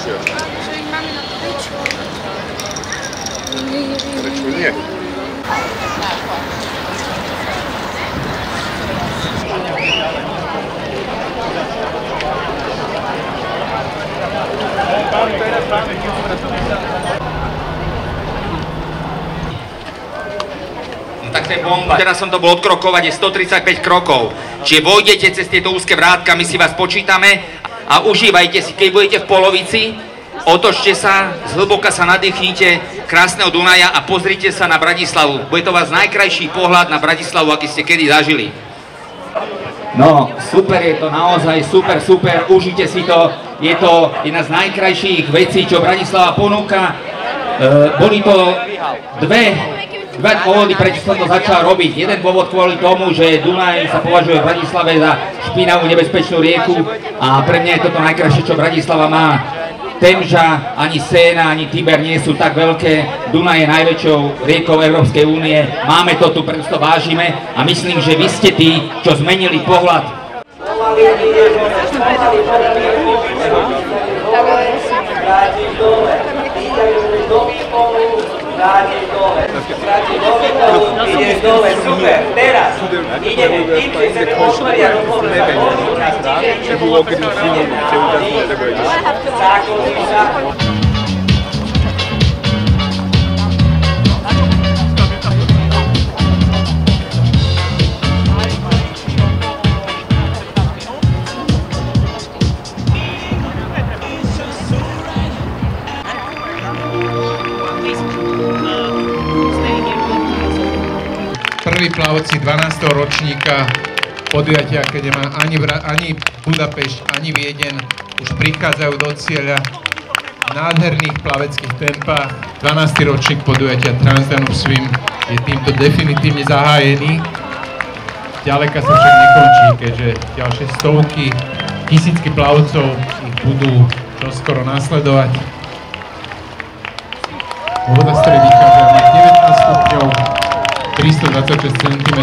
Že ich máme na prečo? Prečo nie? Tak to je bomba. Teraz som to bol odkrokovať, je 135 krokov. Čiže vojdete cez tieto úzke vrátka, my si vás počítame a užívajte si, keď budete v polovici, otočte sa, zhlboka sa nadýchnite krásneho Dunaja a pozrite sa na Bratislavu. Bude to vás najkrajší pohľad na Bratislavu, aký ste kedy zažili. No, super, je to naozaj super, užite si to. Je to jedna z najkrajších vecí, čo Bratislava ponúka. Boli to dve dôvody, prečo som to začal robiť. Jeden dôvod kvôli tomu, že Dunaj sa považuje v Bratislave za špinavú, nebezpečnú rieku a pre mňa je toto najkrajšie, čo Bratislava má. Temža, ani Séna, ani Tiber nie sú tak veľké. Dunaj je najväčšou riekou Európskej únie. Máme to tu, preto to vážime a myslím, že vy ste tí, čo zmenili pohľad. Ideš dole, super, teraz ideme tým, že chceme otvoria rozhovory sa prví plavci 12. ročníka podujatia, keď nemá ani Budapešť, ani Viedeň, už prichádzajú do cieľa v nádherných plaveckých tempách. 12. ročník podujatia Transdanube Swim je týmto definitívne zahájený. Ďaleka sa však nekončí, keďže ďalšie stovky, tisícky plavcov ich budú čoskoro nasledovať. Voda v strede vychádza na 19 stupňov, 326 cm,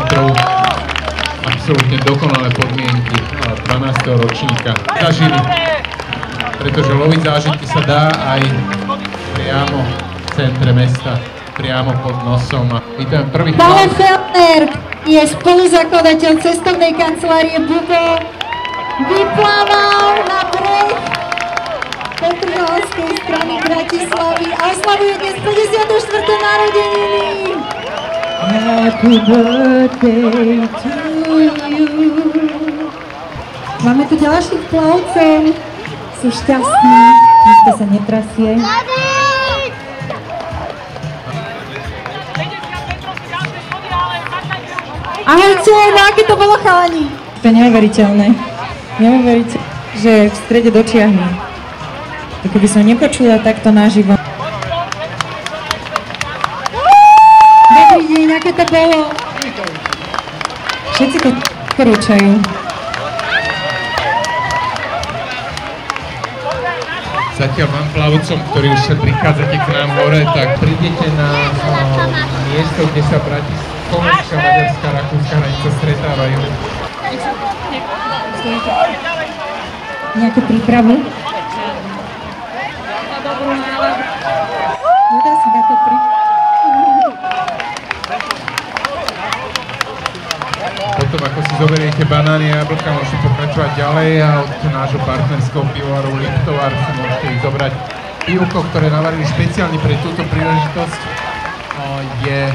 absolútne dokonalé podmienky 12. ročníka zažili, pretože loviť zážitky sa dá aj priamo v centre mesta, priamo pod nosom. A vítam prvých... Pál Feldner je spoluzakladateľ cestovnej kancelárie Bubo, vyplával na breh Petržalskej strany Bratislavy a oslavuje dnes 54. narodeniny. Happy birthday to you. Máme tu ďalších plavcov, sú šťastní, nikto sa netrasie. Ahojte, no aké to bolo, chalani? To je neuveriteľné, že v strede dočiahne. To keby som nepočula takto naživo. Dobrý deň, aké to bolo? Všetci to porúčajú. Zatiaľ mám plavcom, ktorí už sa prichádzate k nám hore, tak prídete na miesto, kde sa Slovenská, Maďarská, Rakúska hranica stretávajú. Nejakú prípravu? Nedá si na to Potom, ako si zoberiete banány a jablka, môžete pokračovať ďalej a od nášho partnerského pivovaru Liptovar si môžete ich zobrať pivko, ktoré navarili špeciálne pre túto príležitosť. Je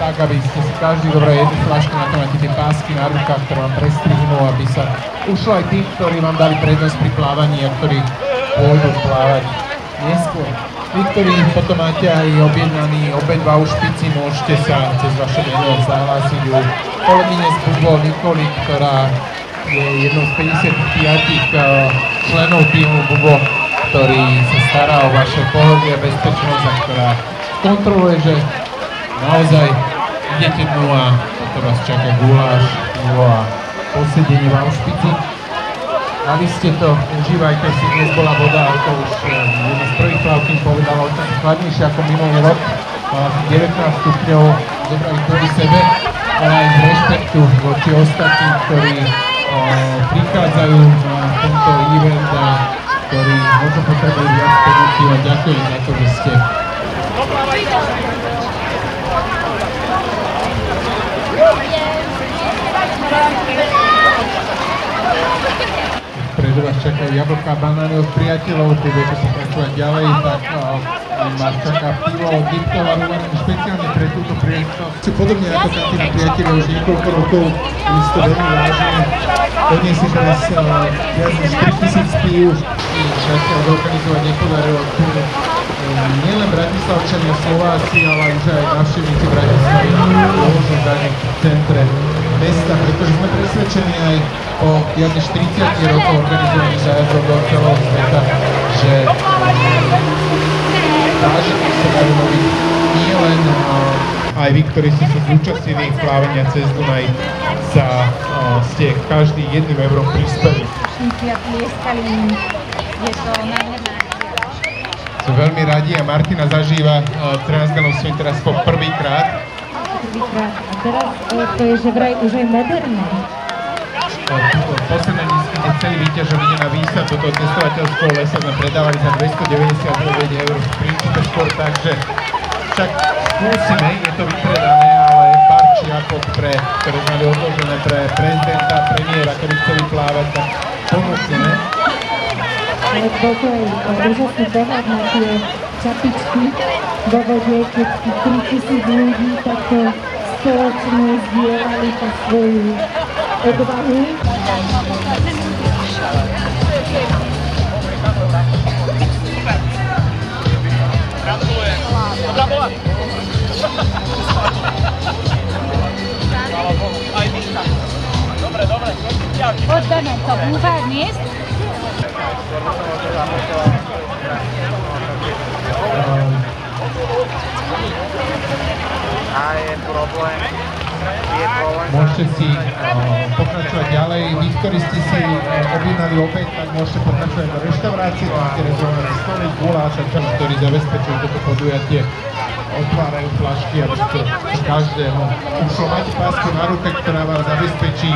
tak, aby ste si každý zobral jednu fľašku, na to máte tie pásky na rukách, ktoré vám prestrihnú, aby sa ušlo aj tým, ktorí vám dali prednosť pri plávaní a ktorí pôjdu plávať neskôr. Vy, ktorí potom máte aj objednaný obedva u špici, môžete sa cez vaše meno zahlásiť u kolegyne z Bubo Nikoli, ktorá je jednou z 55 členov týmu Bubo, ktorý sa stará o vaše pohodlie a bezpečnosť a ktorá kontroluje, že naozaj idete dnu a potom vás čaká guláš, pivo a posedenie v Auschwitzi. Mali ste to, užívajte si, dnes bola voda, ako už jedna z prvých plavkým povedala, o tom chladnejšie ako minulý rok, 19 stupňov, zobrali kvôli sebe, ale aj z rešpektu voči ostatným, ktorí prichádzajú na tento event a ktorí možno potrebujú viac pomoci a ďakujem za to, že ste. Predu vás čakajú jablká, banány od priateľov, keď budete pokračovať ďalej, tak vás čaká pivo od Liptova, uvarené špeciálne pre túto príležitosť. Podobne ako kantína priateľov už niekoľko rokov, my si to veľmi vážime. Odniesie teraz viac než 3000 pív, zatiaľ zorganizovať nepodarilo tu nielen Bratislavčania, Slováci, ale už aj návštevníci Bratislavy môžu dať v centre mesta, pretože sme presvedčení aj po viac než 30 rokov organizovaných zájazdov do celého sveta, že zážitok sa dajú robiť nie len aj vy, ktorí ste sa zúčastnili plávania cez Dunaj, ste každý 1 eurom prispeli. Som veľmi radi a Martina zažíva Transganov svoj teraz po prvýkrát. A teraz to je že vraj už aj moderné. Posledné nízky, kde celý výťažok ide na výsad do toho testovateľského lesa, sme predávali za 299 eur v princípe skôr tak, že však skúsime, je to vypredané, ale pár čiapok, ktoré mali odložené pre prezidenta, premiéra, ktorí chceli plávať, tak ponúkneme. Ale bol to aj úžasný pohľad na tie čapičky do vode, keď 3000 ľudí tak spoločne zdieľali po svoju odvahu. Poďme to búchať miest. Môžete si pokračovať ďalej. Vy, ktorí ste si objednali obed, tak môžete pokračovať do reštaurácie, máte rezervovaný stolík, guláš a čas, ktorý zabezpečujú toto podujatie. Otvárajú flašky, aby to z každého ušlo. Máte pásku na ruke, ktorá vám zabezpečí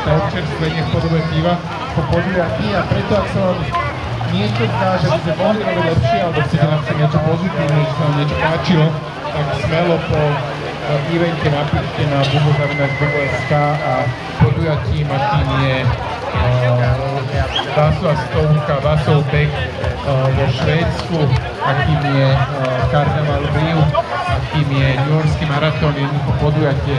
občerstvenie v podobe piva po podujatí a preto, ak sa vám niečo zdá, že by ste mohli robiť lepšie, alebo chcete napríklad niečo pozitívne, že sa vám niečo páčilo, tak smelo po evente napíšte na bubo.sk a podujatím, akým je Vasová stovka, Vasov beh vo Švédsku, akým je Karneval v Riu, akým je New Yorkský maratón, jednoducho podujatie